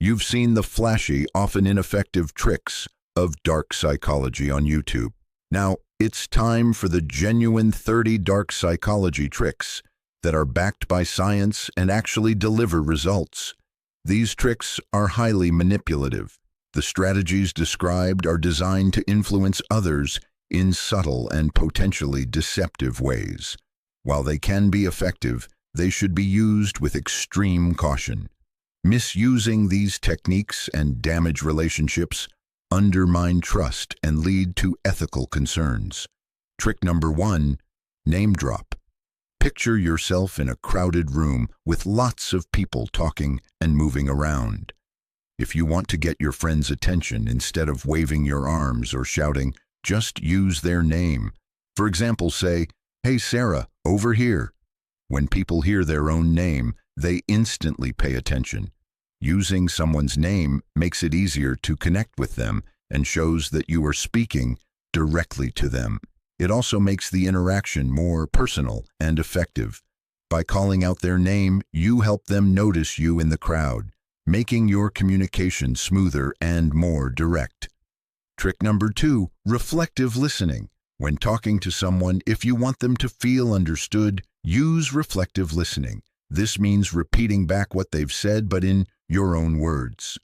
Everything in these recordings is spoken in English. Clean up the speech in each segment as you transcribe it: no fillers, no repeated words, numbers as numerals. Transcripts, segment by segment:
You've seen the flashy, often ineffective tricks of dark psychology on YouTube. Now, it's time for the genuine 30 dark psychology tricks that are backed by science and actually deliver results. These tricks are highly manipulative. The strategies described are designed to influence others in subtle and potentially deceptive ways. While they can be effective, they should be used with extreme caution. Misusing these techniques and damage relationships, undermine trust, and lead to ethical concerns. Trick number 1, name drop. Picture yourself in a crowded room with lots of people talking and moving around. If you want to get your friend's attention, instead of waving your arms or shouting, just use their name. For example, say, "Hey Sarah, over here." When people hear their own name, they instantly pay attention. Using someone's name makes it easier to connect with them and shows that you are speaking directly to them. It also makes the interaction more personal and effective. By calling out their name, you help them notice you in the crowd, making your communication smoother and more direct. Trick number 2, reflective listening. When talking to someone, if you want them to feel understood, use reflective listening. This means repeating back what they've said, but in your own words.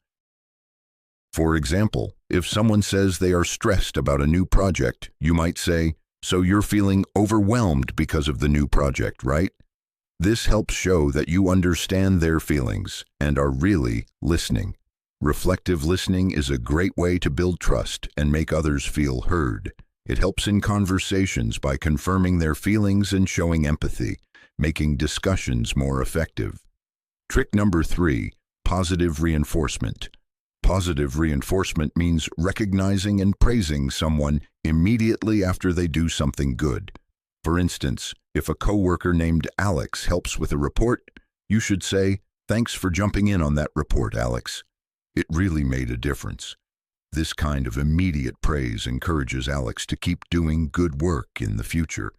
For example, if someone says they are stressed about a new project, you might say, "So you're feeling overwhelmed because of the new project, right?" This helps show that you understand their feelings and are really listening. Reflective listening is a great way to build trust and make others feel heard. It helps in conversations by confirming their feelings and showing empathy, making discussions more effective. Trick number 3, positive reinforcement. Positive reinforcement means recognizing and praising someone immediately after they do something good. For instance, if a coworker named Alex helps with a report, you should say, "Thanks for jumping in on that report, Alex. It really made a difference." This kind of immediate praise encourages Alex to keep doing good work in the future.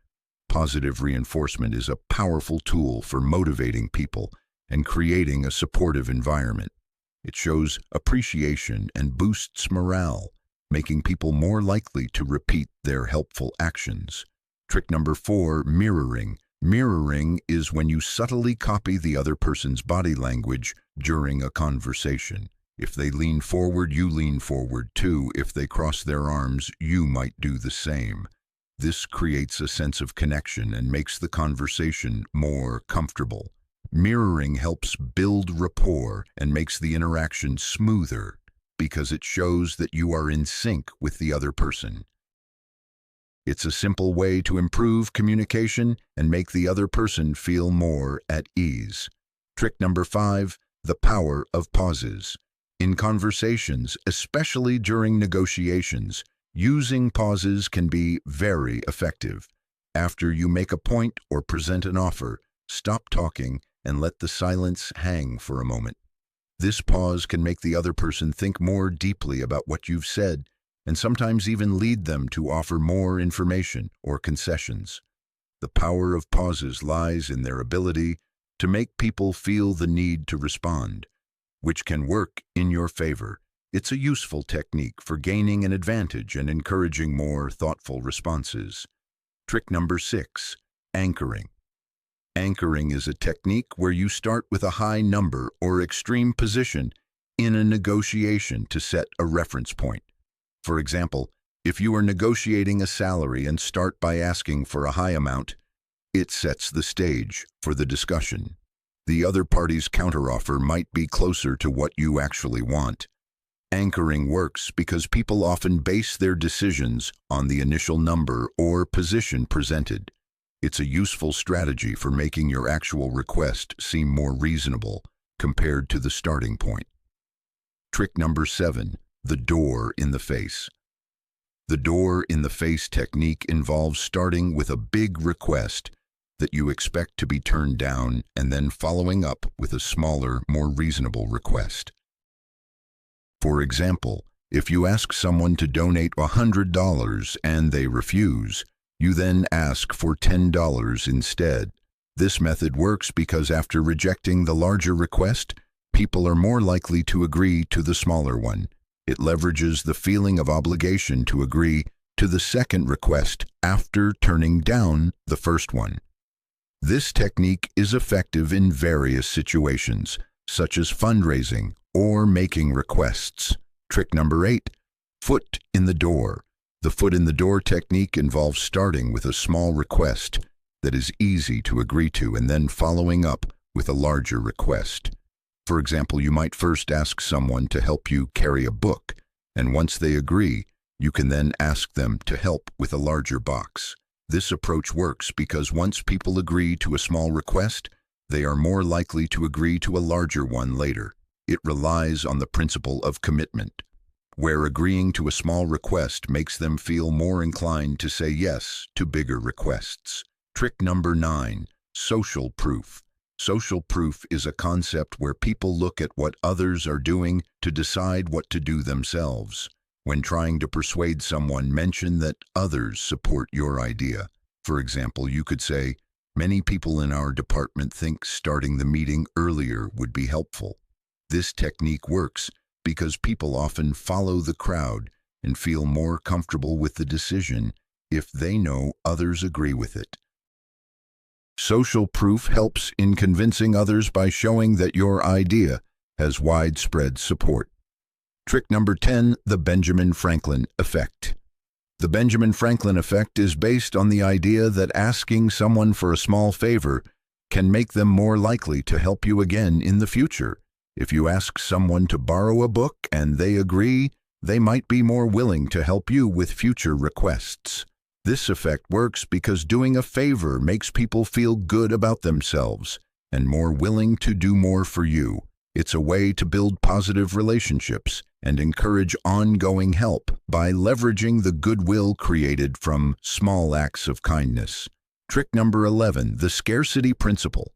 Positive reinforcement is a powerful tool for motivating people and creating a supportive environment. It shows appreciation and boosts morale, making people more likely to repeat their helpful actions. Trick number 4, mirroring. Mirroring is when you subtly copy the other person's body language during a conversation. If they lean forward, you lean forward too. If they cross their arms, you might do the same. This creates a sense of connection and makes the conversation more comfortable. Mirroring helps build rapport and makes the interaction smoother because it shows that you are in sync with the other person. It's a simple way to improve communication and make the other person feel more at ease. Trick number 5, the power of pauses. In conversations, especially during negotiations, using pauses can be very effective. After you make a point or present an offer, stop talking and let the silence hang for a moment. This pause can make the other person think more deeply about what you've said and sometimes even lead them to offer more information or concessions. The power of pauses lies in their ability to make people feel the need to respond, which can work in your favor. It's a useful technique for gaining an advantage and encouraging more thoughtful responses. Trick number 6, anchoring. Anchoring is a technique where you start with a high number or extreme position in a negotiation to set a reference point. For example, if you are negotiating a salary and start by asking for a high amount, it sets the stage for the discussion. The other party's counteroffer might be closer to what you actually want. Anchoring works because people often base their decisions on the initial number or position presented. It's a useful strategy for making your actual request seem more reasonable compared to the starting point. Trick number 7, the door in the face. The door in the face technique involves starting with a big request that you expect to be turned down and then following up with a smaller, more reasonable request. For example, if you ask someone to donate $100 and they refuse, you then ask for $10 instead. This method works because after rejecting the larger request, people are more likely to agree to the smaller one. It leverages the feeling of obligation to agree to the second request after turning down the first one. This technique is effective in various situations, such as fundraising or making requests. Trick number 8, foot in the door. The foot in the door technique involves starting with a small request that is easy to agree to and then following up with a larger request. For example, you might first ask someone to help you carry a book, and once they agree, you can then ask them to help with a larger box. This approach works because once people agree to a small request, they are more likely to agree to a larger one later. It relies on the principle of commitment, where agreeing to a small request makes them feel more inclined to say yes to bigger requests. Trick number 9, social proof. Social proof is a concept where people look at what others are doing to decide what to do themselves. When trying to persuade someone, mention that others support your idea. For example, you could say, "Many people in our department think starting the meeting earlier would be helpful." This technique works because people often follow the crowd and feel more comfortable with the decision if they know others agree with it. Social proof helps in convincing others by showing that your idea has widespread support. Trick number 10, the Benjamin Franklin effect. The Benjamin Franklin effect is based on the idea that asking someone for a small favor can make them more likely to help you again in the future. If you ask someone to borrow a book and they agree, they might be more willing to help you with future requests. This effect works because doing a favor makes people feel good about themselves and more willing to do more for you. It's a way to build positive relationships and encourage ongoing help by leveraging the goodwill created from small acts of kindness. Trick number 11, the scarcity principle.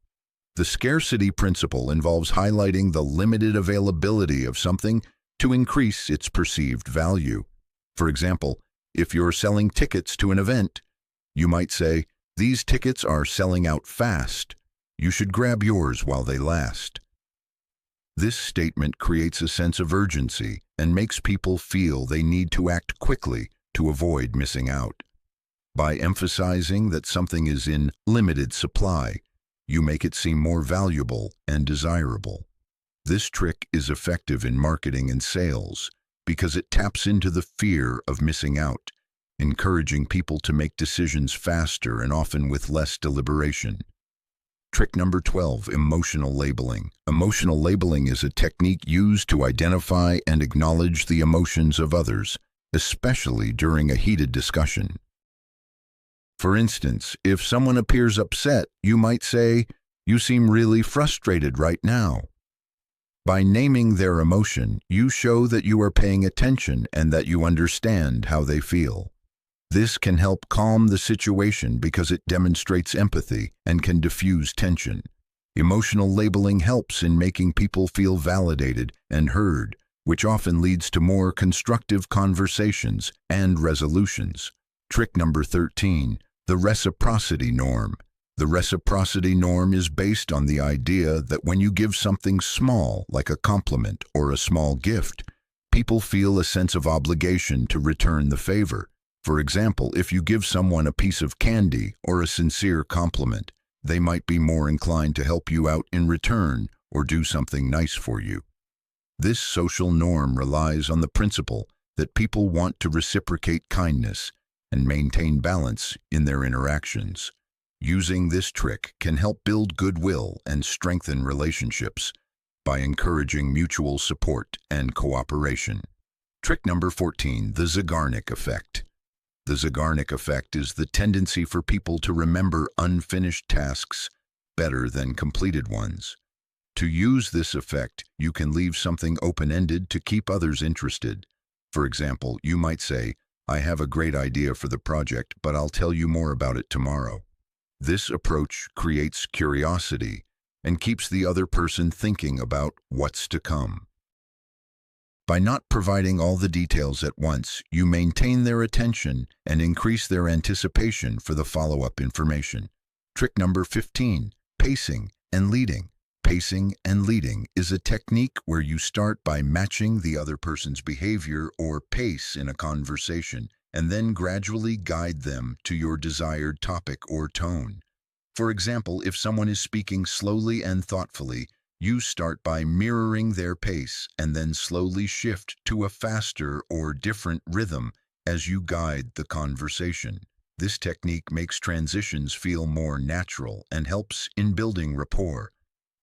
The scarcity principle involves highlighting the limited availability of something to increase its perceived value. For example, if you're selling tickets to an event, you might say, "These tickets are selling out fast. You should grab yours while they last." This statement creates a sense of urgency and makes people feel they need to act quickly to avoid missing out. By emphasizing that something is in limited supply, you make it seem more valuable and desirable. This trick is effective in marketing and sales because it taps into the fear of missing out, encouraging people to make decisions faster and often with less deliberation. Trick number 12, emotional labeling. Emotional labeling is a technique used to identify and acknowledge the emotions of others, especially during a heated discussion. For instance, if someone appears upset, you might say, "You seem really frustrated right now." By naming their emotion, you show that you are paying attention and that you understand how they feel. This can help calm the situation because it demonstrates empathy and can diffuse tension. Emotional labeling helps in making people feel validated and heard, which often leads to more constructive conversations and resolutions. Trick number 13, the reciprocity norm. The reciprocity norm is based on the idea that when you give something small, like a compliment or a small gift, people feel a sense of obligation to return the favor. For example, if you give someone a piece of candy or a sincere compliment, they might be more inclined to help you out in return or do something nice for you. This social norm relies on the principle that people want to reciprocate kindness and maintain balance in their interactions. Using this trick can help build goodwill and strengthen relationships by encouraging mutual support and cooperation. Trick number 14, the Zeigarnik effect. The Zeigarnik effect is the tendency for people to remember unfinished tasks better than completed ones. To use this effect, you can leave something open-ended to keep others interested. For example, you might say, "I have a great idea for the project, but I'll tell you more about it tomorrow." This approach creates curiosity and keeps the other person thinking about what's to come. By not providing all the details at once, you maintain their attention and increase their anticipation for the follow-up information. Trick number 15, pacing and leading. Pacing and leading is a technique where you start by matching the other person's behavior or pace in a conversation and then gradually guide them to your desired topic or tone. For example, if someone is speaking slowly and thoughtfully, you start by mirroring their pace and then slowly shift to a faster or different rhythm as you guide the conversation. This technique makes transitions feel more natural and helps in building rapport.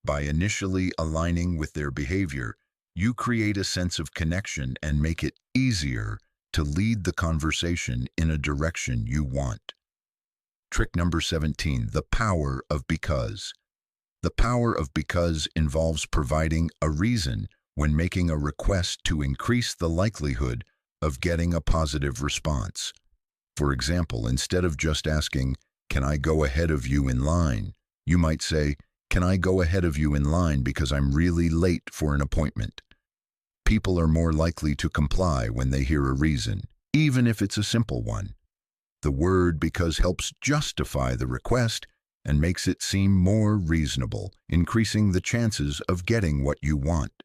By initially aligning with their behavior, you create a sense of connection and make it easier to lead the conversation in a direction you want. Trick number 17, the power of because. The power of because involves providing a reason when making a request to increase the likelihood of getting a positive response. For example, instead of just asking, "Can I go ahead of you in line?" you might say, "Can I go ahead of you in line because I'm really late for an appointment?" People are more likely to comply when they hear a reason, even if it's a simple one. The word because helps justify the request and makes it seem more reasonable, increasing the chances of getting what you want.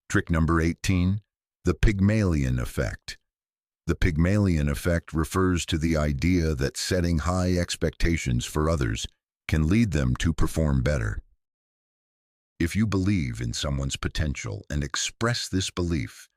Trick number 18, the Pygmalion effect. The Pygmalion effect refers to the idea that setting high expectations for others can lead them to perform better. If you believe in someone's potential and express this belief,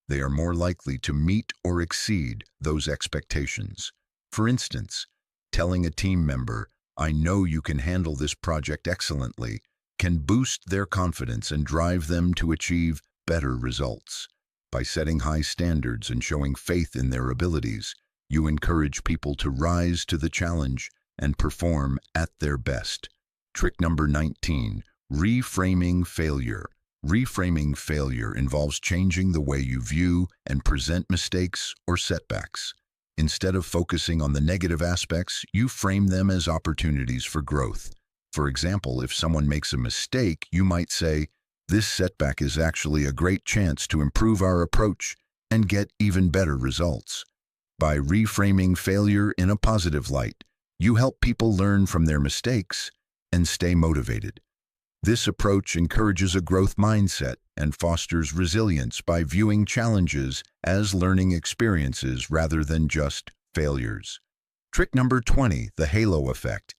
they are more likely to meet or exceed those expectations. For instance, telling a team member, "I know you can handle this project excellently," can boost their confidence and drive them to achieve better results. By setting high standards and showing faith in their abilities, you encourage people to rise to the challenge and perform at their best. Trick number 19, reframing failure. Reframing failure involves changing the way you view and present mistakes or setbacks. Instead of focusing on the negative aspects, you frame them as opportunities for growth. For example, if someone makes a mistake, you might say, "This setback is actually a great chance to improve our approach and get even better results." By reframing failure in a positive light, you help people learn from their mistakes and stay motivated. This approach encourages a growth mindset and fosters resilience by viewing challenges as learning experiences rather than just failures. Trick number 20, the halo effect.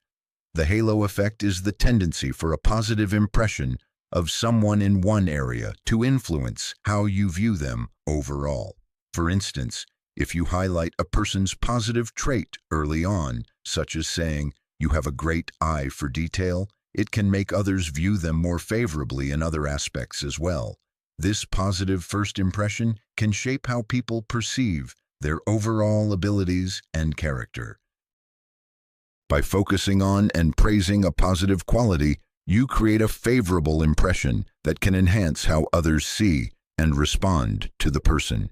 The halo effect is the tendency for a positive impression of someone in one area to influence how you view them overall. For instance, if you highlight a person's positive trait early on, such as saying, "You have a great eye for detail," it can make others view them more favorably in other aspects as well. This positive first impression can shape how people perceive their overall abilities and character. By focusing on and praising a positive quality, you create a favorable impression that can enhance how others see and respond to the person.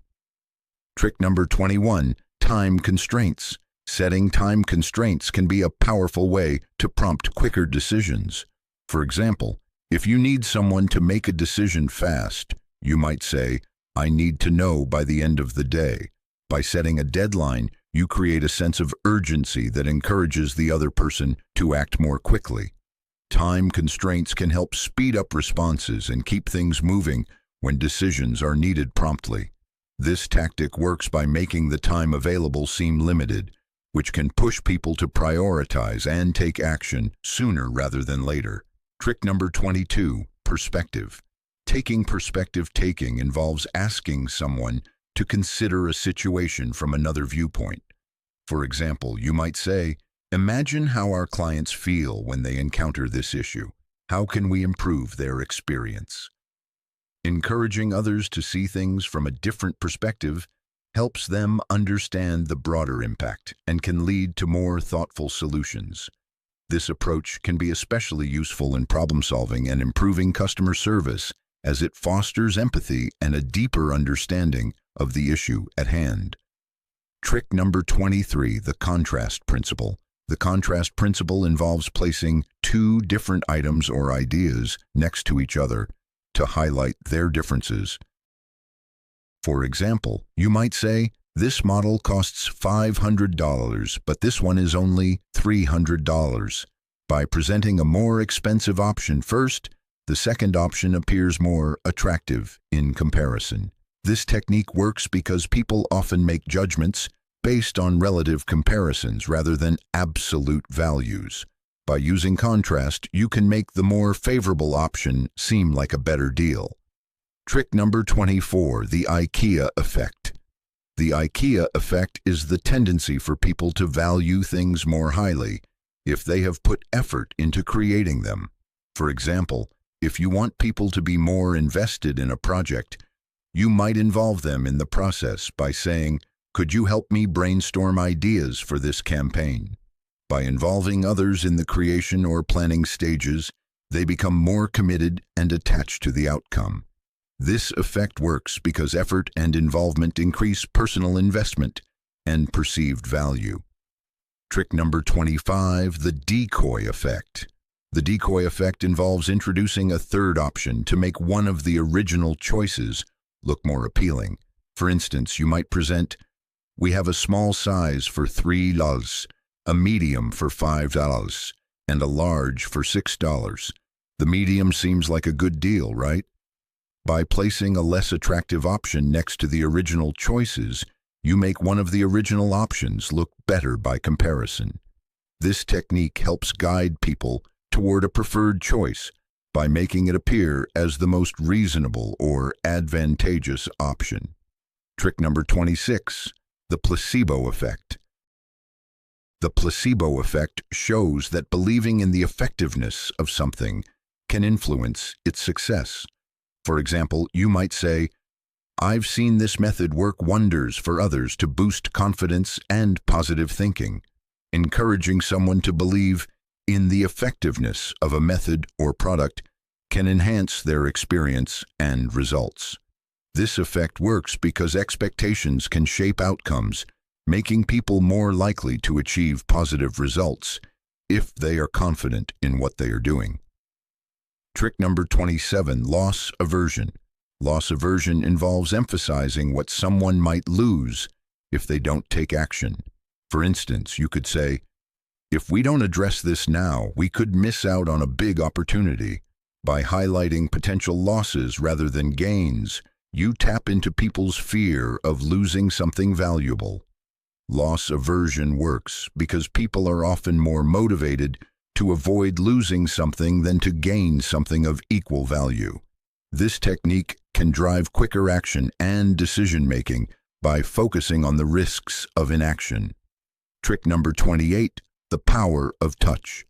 Trick number 21, time constraints. Setting time constraints can be a powerful way to prompt quicker decisions. For example, if you need someone to make a decision fast, you might say, "I need to know by the end of the day." By setting a deadline, you create a sense of urgency that encourages the other person to act more quickly. Time constraints can help speed up responses and keep things moving when decisions are needed promptly. This tactic works by making the time available seem limited, which can push people to prioritize and take action sooner rather than later. Trick number 22, perspective. Taking involves asking someone to consider a situation from another viewpoint. For example, you might say, "Imagine how our clients feel when they encounter this issue. How can we improve their experience?" Encouraging others to see things from a different perspective helps them understand the broader impact and can lead to more thoughtful solutions. This approach can be especially useful in problem-solving and improving customer service, as it fosters empathy and a deeper understanding of the issue at hand. Trick number 23, the contrast principle. The contrast principle involves placing two different items or ideas next to each other to highlight their differences. For example, you might say, "This model costs $500, but this one is only $300. By presenting a more expensive option first, The second option appears more attractive in comparison. This technique works because people often make judgments based on relative comparisons rather than absolute values. By using contrast, you can make the more favorable option seem like a better deal. Trick number 24, the IKEA effect. The IKEA effect is the tendency for people to value things more highly if they have put effort into creating them. For example, if you want people to be more invested in a project, you might involve them in the process by saying, "Could you help me brainstorm ideas for this campaign?" By involving others in the creation or planning stages, they become more committed and attached to the outcome. This effect works because effort and involvement increase personal investment and perceived value. Trick number 25, the decoy effect. The decoy effect involves introducing a third option to make one of the original choices look more appealing. For instance, you might present, "We have a small size for $3, a medium for $5, and a large for $6. The medium seems like a good deal, right?" By placing a less attractive option next to the original choices, you make one of the original options look better by comparison. This technique helps guide people toward a preferred choice by making it appear as the most reasonable or advantageous option. Trick number 26, the placebo effect. The placebo effect shows that believing in the effectiveness of something can influence its success. For example, you might say, "I've seen this method work wonders for others to boost confidence and positive thinking." Encouraging someone to believe in the effectiveness of a method or product can enhance their experience and results. This effect works because expectations can shape outcomes, making people more likely to achieve positive results if they are confident in what they are doing. Trick number 27, loss aversion. Loss aversion involves emphasizing what someone might lose if they don't take action. For instance, you could say, "If we don't address this now, we could miss out on a big opportunity." By highlighting potential losses rather than gains, you tap into people's fear of losing something valuable. Loss aversion works because people are often more motivated to avoid losing something than to gain something of equal value. This technique can drive quicker action and decision-making by focusing on the risks of inaction. Trick number 28, the power of touch.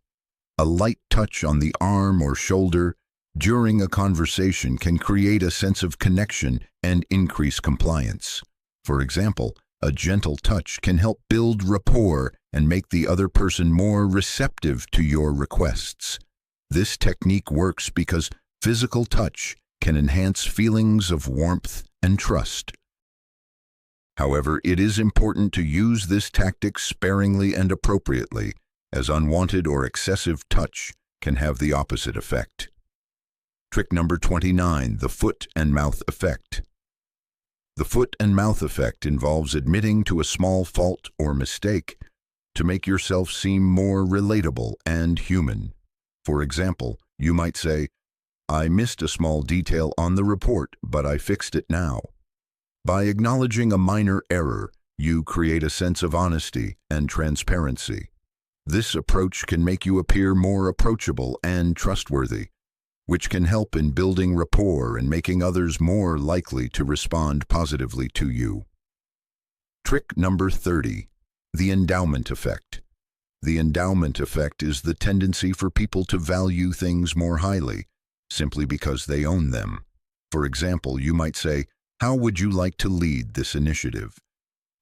A light touch on the arm or shoulder during a conversation can create a sense of connection and increase compliance. For example, a gentle touch can help build rapport and make the other person more receptive to your requests. This technique works because physical touch can enhance feelings of warmth and trust. However, it is important to use this tactic sparingly and appropriately, as unwanted or excessive touch can have the opposite effect. Trick number 29, the foot and mouth effect. The foot and mouth effect involves admitting to a small fault or mistake to make yourself seem more relatable and human. For example, you might say, "I missed a small detail on the report, but I fixed it now." By acknowledging a minor error, you create a sense of honesty and transparency. This approach can make you appear more approachable and trustworthy, which can help in building rapport and making others more likely to respond positively to you. Trick number 30, the endowment effect. The endowment effect is the tendency for people to value things more highly, simply because they own them. For example, you might say, "How would you like to lead this initiative?"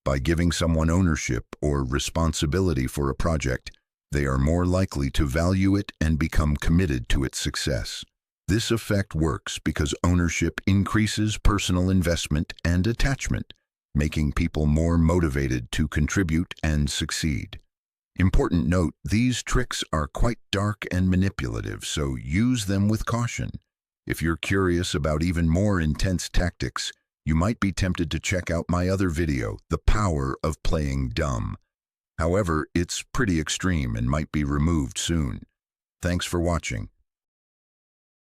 By giving someone ownership or responsibility for a project, they are more likely to value it and become committed to its success. This effect works because ownership increases personal investment and attachment, making people more motivated to contribute and succeed. Important note, these tricks are quite dark and manipulative, so use them with caution. If you're curious about even more intense tactics, you might be tempted to check out my other video, The Power of Playing Dumb. However, it's pretty extreme and might be removed soon. Thanks for watching.